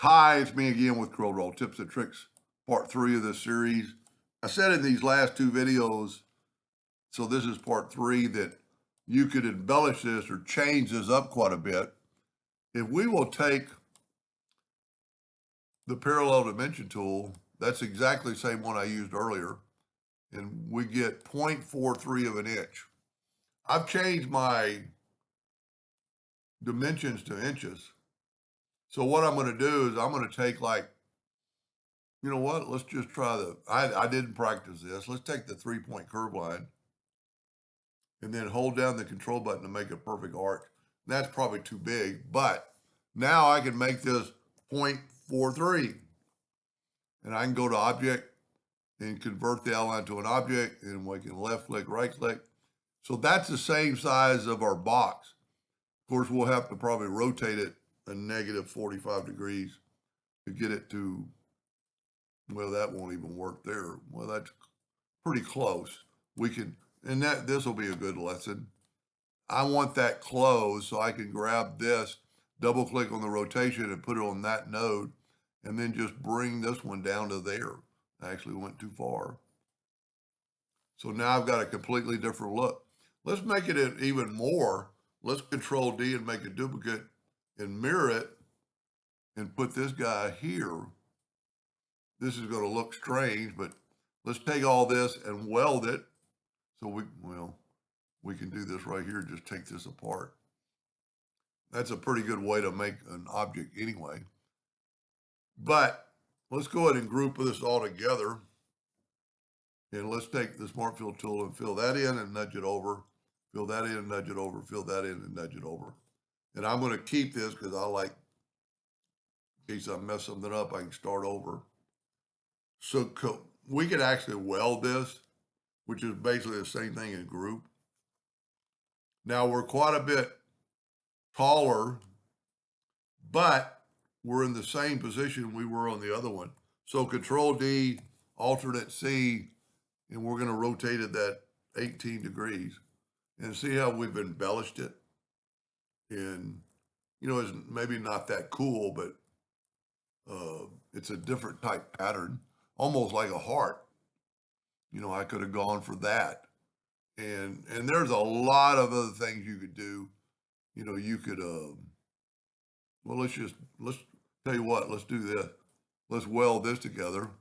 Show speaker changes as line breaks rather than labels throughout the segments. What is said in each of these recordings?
Hi, it's me again with Corel Tips and Tricks, part 3 of this series. I said in these last 2 videos, so this is part 3, that you could embellish this or change this up quite a bit. If we will take the parallel dimension tool, that's exactly the same one I used earlier, and we get 0.43 of an inch. I've changed my dimensions to inches. So what I'm going to do is I'm going to take, like, you know what? Let's just try I didn't practice this. Let's take the 3-point curve line and then hold down the control button to make a perfect arc. That's probably too big, but now I can make this 0.43 and I can go to object and convert the outline to an object, and we can left click, right click. So that's the same size of our box. Of course, we'll have to probably rotate it a negative 45 degrees to get it to, well, that won't even work there. Well, that's pretty close. We can, and this will be a good lesson. I want that closed so I can grab this, double click on the rotation and put it on that node, and then just bring this one down to there. I actually went too far. So now I've got a completely different look. Let's make it even more. Let's Control D and make a duplicate and mirror it and put this guy here. This is going to look strange, but let's take all this and weld it. So we can do this right here. Just take this apart. That's a pretty good way to make an object anyway. But let's go ahead and group this all together. And let's take the Smart Fill tool and fill that in and nudge it over. Fill that in and nudge it over. Fill that in and nudge it over. And I'm going to keep this because I like, in case I mess something up, I can start over. So we could actually weld this, which is basically the same thing in group. Now we're quite a bit taller, but we're in the same position we were on the other one. So Control D, alternate C, and we're going to rotate it that 18 degrees. And see how we've embellished it? And, you know, it's maybe not that cool, but it's a different type pattern, almost like a heart. You know, I could have gone for that. And there's a lot of other things you could do. You know, you could, well, let's tell you what, let's do this. Let's weld this together.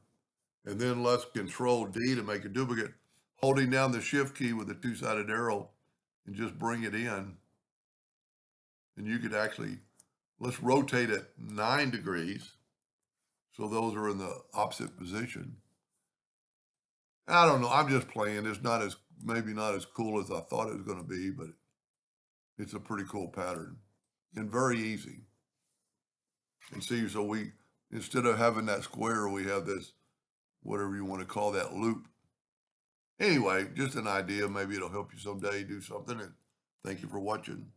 And then let's Control D to make a duplicate, holding down the Shift key with a two-sided arrow and just bring it in. And you could actually, let's rotate it 9 degrees. So those are in the opposite position. I don't know. I'm just playing. It's not as, maybe not as cool as I thought it was going to be, but it's a pretty cool pattern and very easy. And see, so we, instead of having that square, we have this, whatever you want to call that, loop. Anyway, just an idea. Maybe it'll help you someday do something. And thank you for watching.